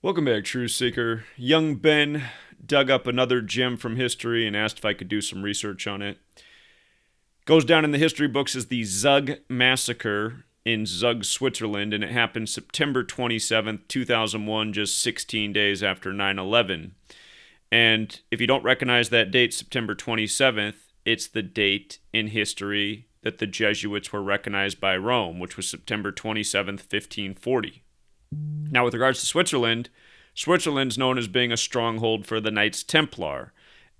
Welcome back, Truth Seeker. Young Ben dug up another gem from history and asked if I could do some research on it. Goes down in the history books as the Zug Massacre in Zug, Switzerland, and it happened September 27th, 2001, just 16 days after 9/11. And if you don't recognize that date, September 27th, it's the date in history that the Jesuits were recognized by Rome, which was September 27th, 1540. Now, with regards to Switzerland, Switzerland's known as being a stronghold for the Knights Templar.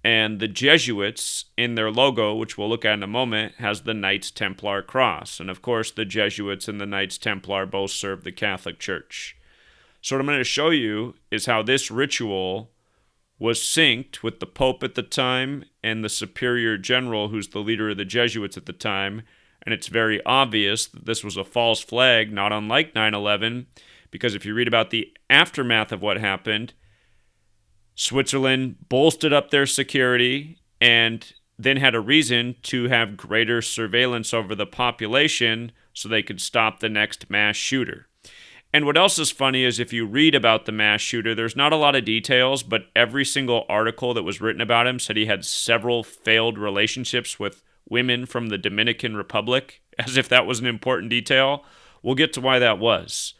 And the Jesuits, in their logo, which we'll look at in a moment, has the Knights Templar cross. And of course, the Jesuits and the Knights Templar both serve the Catholic Church. So what I'm going to show you is how this ritual was synced with the Pope at the time and the Superior General, who's the leader of the Jesuits at the time. And it's very obvious that this was a false flag, not unlike 9/11, because if you read about the aftermath of what happened, Switzerland bolstered up their security and then had a reason to have greater surveillance over the population so they could stop the next mass shooter. And what else is funny is if you read about the mass shooter, there's not a lot of details, but every single article that was written about him said he had several failed relationships with women from the Dominican Republic, as if that was an important detail. We'll get to why that was.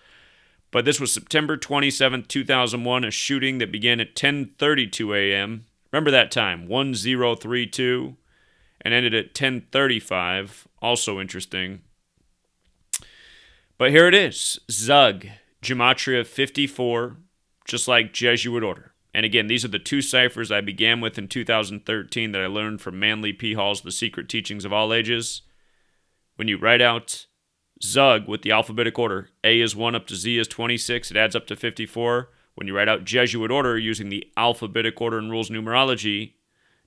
But this was September 27th, 2001, a shooting that began at 10:32 a.m. Remember that time, 1032, and ended at 10:35. Also interesting. But here it is, Zug, Gematria 54, just like Jesuit order. And again, these are the two ciphers I began with in 2013 that I learned from Manly P. Hall's The Secret Teachings of All Ages. When you write out Zug with the alphabetic order, A is 1 up to Z is 26, it adds up to 54. When you write out Jesuit order using the alphabetic order and rules numerology,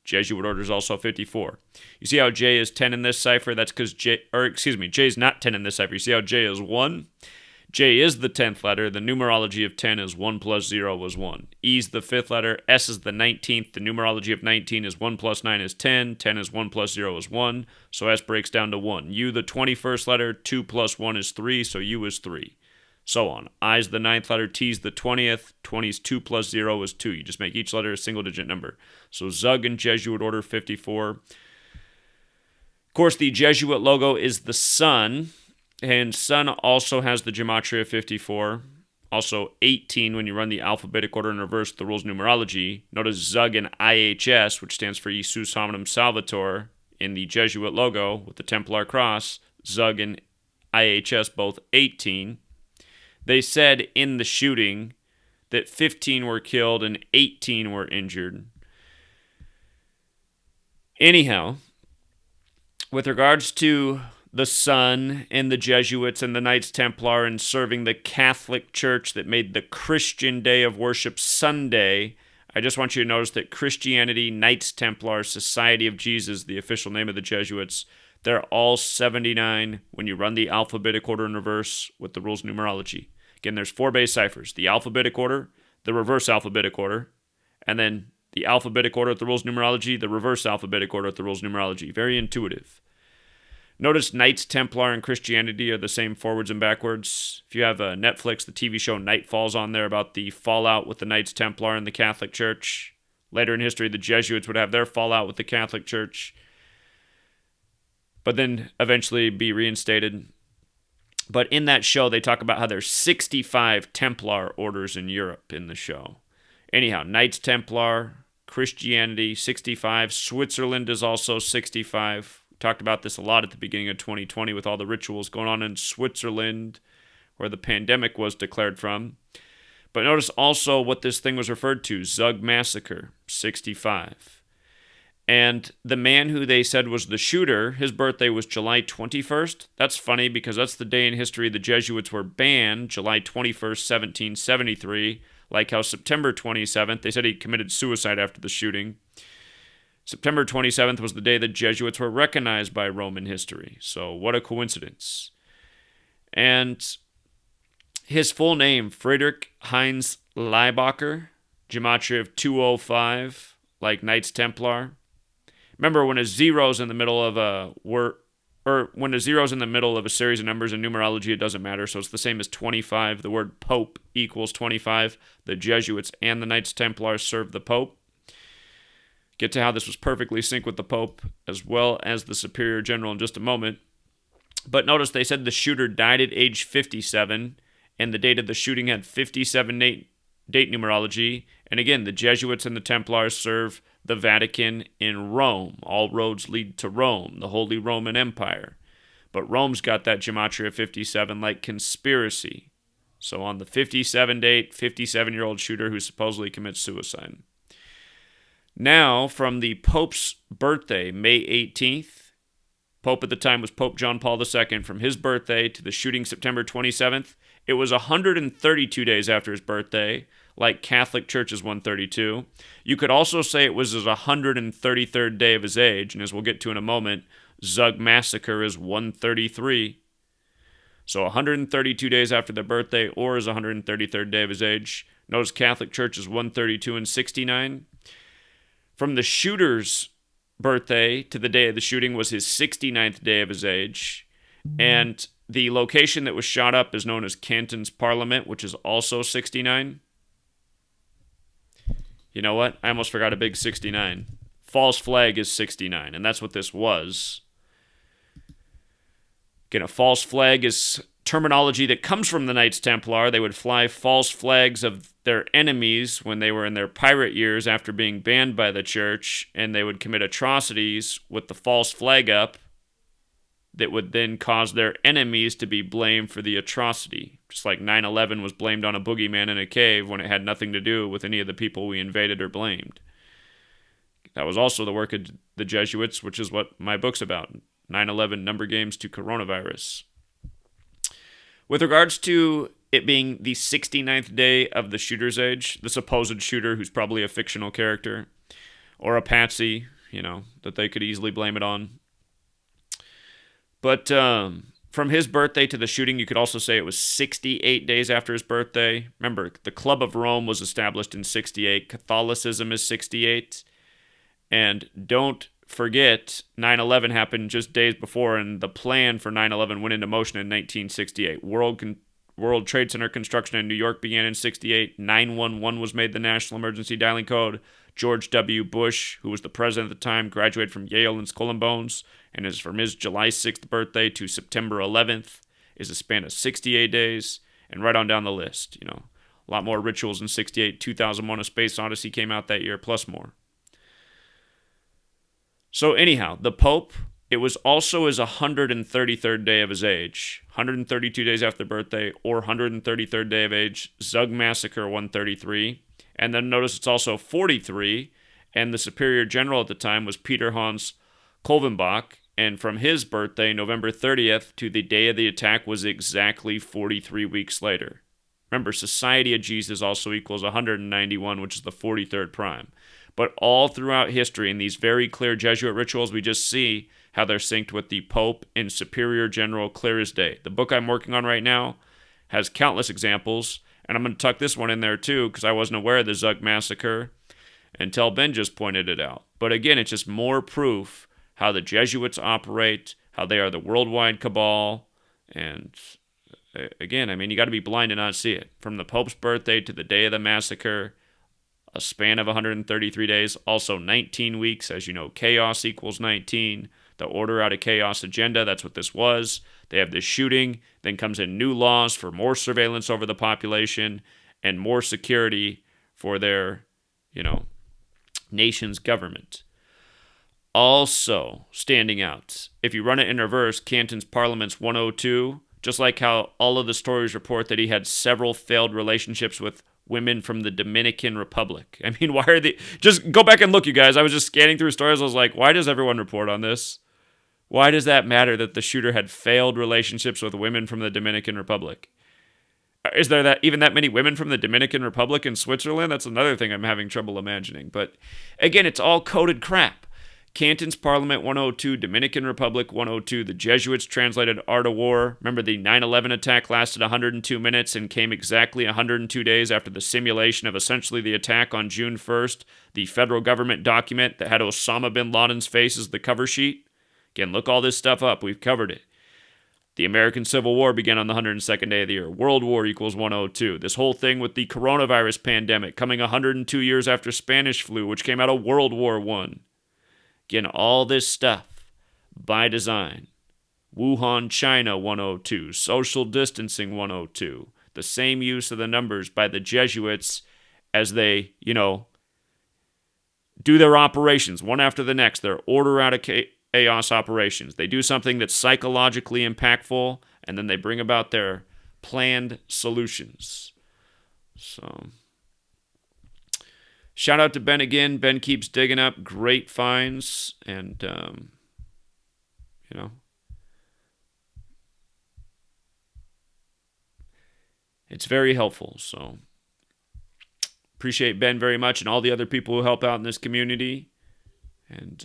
Jesuit order is also 54. You see how J is 10 in this cipher? That's because J is not 10 in this cipher. You see how J is 1? J is the 10th letter. The numerology of 10 is 1 plus 0 was 1. E is the 5th letter. S is the 19th. The numerology of 19 is 1 plus 9 is 10. 10 is 1 plus 0 is 1. So S breaks down to 1. U, the 21st letter. 2 plus 1 is 3. So U is 3. So on. I is the 9th letter. T is the 20th. 20 is 2 plus 0 is 2. You just make each letter a single-digit number. So Zug in Jesuit order 54. Of course, the Jesuit logo is the sun. And sun also has the Gematria 54. Also 18 when you run the alphabetic order in reverse, the rules numerology. Notice Zug in IHS, which stands for Jesus Hominum Salvator, in the Jesuit logo with the Templar cross. Zug in IHS, both 18. They said in the shooting that 15 were killed and 18 were injured. Anyhow, with regards to the sun and the Jesuits and the Knights Templar and serving the Catholic Church that made the Christian day of worship Sunday, I just want you to notice that Christianity, Knights Templar, Society of Jesus, the official name of the Jesuits, they're all 79 when you run the alphabetic order in reverse with the rules numerology. Again, there's 4 base ciphers: the alphabetic order, the reverse alphabetic order, and then the alphabetic order with the rules numerology, the reverse alphabetic order with the rules numerology. Very intuitive. Notice Knights Templar and Christianity are the same forwards and backwards. If you have Netflix, the TV show Nightfall's on there about the fallout with the Knights Templar and the Catholic Church. Later in history, the Jesuits would have their fallout with the Catholic Church, but then eventually be reinstated. But in that show, they talk about how there's 65 Templar orders in Europe in the show. Anyhow, Knights Templar, Christianity, 65. Switzerland is also 65. Talked about this a lot at the beginning of 2020 with all the rituals going on in Switzerland, where the pandemic was declared from. But notice also what this thing was referred to, Zug Massacre, 65. And the man who they said was the shooter, his birthday was July 21st. That's funny because that's the day in history the Jesuits were banned, July 21st, 1773, like how September 27th, they said he committed suicide after the shooting. September 27th was the day the Jesuits were recognized by Roman history. So what a coincidence. And his full name, Friedrich Heinz Leibacher, Gematria of 205, like Knights Templar. Remember, when a zero's in the middle of a word, or when a zero is in the middle of a series of numbers in numerology, it doesn't matter. So it's the same as 25. The word Pope equals 25. The Jesuits and the Knights Templar served the Pope. Get to how this was perfectly synced with the Pope as well as the Superior General in just a moment. But notice they said the shooter died at age 57, and the date of the shooting had 57 date numerology. And again, the Jesuits and the Templars serve the Vatican in Rome. All roads lead to Rome, the Holy Roman Empire. But Rome's got that Gematria 57 like conspiracy. So on the 57 date, 57-year-old shooter who supposedly commits suicide. Now, from the Pope's birthday, May 18th, Pope at the time was Pope John Paul II, from his birthday to the shooting September 27th, it was 132 days after his birthday, like Catholic Church's 132. You could also say it was his 133rd day of his age, and as we'll get to in a moment, Zug Massacre is 133. So 132 days after the birthday or his 133rd day of his age. Notice Catholic Church is 132 and 69. From the shooter's birthday to the day of the shooting was his 69th day of his age. And the location that was shot up is known as Canton's Parliament, which is also 69. You know what? I almost forgot a big 69. False flag is 69, and that's what this was. Again, a false flag is terminology that comes from the Knights Templar. They would fly false flags of their enemies when they were in their pirate years after being banned by the church, and they would commit atrocities with the false flag up that would then cause their enemies to be blamed for the atrocity. Just like 9/11 was blamed on a boogeyman in a cave when it had nothing to do with any of the people we invaded or blamed. That was also the work of the Jesuits, which is what my book's about. 9/11 number games to coronavirus. With regards to it being the 69th day of the shooter's age, the supposed shooter who's probably a fictional character, or a patsy, that they could easily blame it on. But from his birthday to the shooting, you could also say it was 68 days after his birthday. Remember, the Club of Rome was established in 68. Catholicism is 68. And don't forget, 9/11 happened just days before, and the plan for 9/11 went into motion in 1968. World Trade Center construction in New York began in 68. 911 was made the national emergency dialing code. George W. Bush, who was the president at the time, graduated from Yale and Skull and Bones, and is from his July 6th birthday to September 11th is a span of 68 days, and right on down the list. A lot more rituals in 68. 2001: A Space Odyssey came out that year, plus more. So anyhow, the Pope, it was also his 133rd day of his age, 132 days after birthday, or 133rd day of age, Zug Massacre 133. And then notice it's also 43, and the Superior General at the time was Peter Hans Kolvenbach, and from his birthday, November 30th, to the day of the attack was exactly 43 weeks later. Remember, Society of Jesus also equals 191, which is the 43rd prime. But all throughout history, in these very clear Jesuit rituals, we just see how they're synced with the Pope and Superior General clear as day. The book I'm working on right now has countless examples, and I'm going to tuck this one in there too, because I wasn't aware of the Zug Massacre until Ben just pointed it out. But again, it's just more proof how the Jesuits operate, how they are the worldwide cabal, and again, you got to be blind to not see it. From the Pope's birthday to the day of the massacre, a span of 133 days, also 19 weeks. As you know, chaos equals 19. The order out of chaos agenda, that's what this was. They have this shooting, then comes in new laws for more surveillance over the population and more security for their, nation's government. Also, standing out, if you run it in reverse, Canton's Parliament's 102, just like how all of the stories report that he had several failed relationships with women from the Dominican Republic. Why are they... Just go back and look, you guys. I was just scanning through stories. I was like, why does everyone report on this? Why does that matter that the shooter had failed relationships with women from the Dominican Republic? Is there even that many women from the Dominican Republic in Switzerland? That's another thing I'm having trouble imagining. But again, it's all coded crap. Canton's Parliament 102, Dominican Republic 102, the Jesuits translated Art of War. Remember, the 9/11 attack lasted 102 minutes and came exactly 102 days after the simulation of essentially the attack on June 1st, the federal government document that had Osama bin Laden's face as the cover sheet. Again, look all this stuff up. We've covered it. The American Civil War began on the 102nd day of the year. World War equals 102. This whole thing with the coronavirus pandemic coming 102 years after Spanish flu, which came out of World War I. Again, all this stuff by design. Wuhan, China, 102. Social distancing, 102. The same use of the numbers by the Jesuits as they, do their operations one after the next. Their order out of chaos operations. They do something that's psychologically impactful, and then they bring about their planned solutions. So, shout out to Ben again. Ben keeps digging up great finds, and, it's very helpful. So, appreciate Ben very much and all the other people who help out in this community. And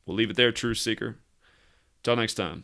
we'll leave it there, Truth Seeker. Until next time.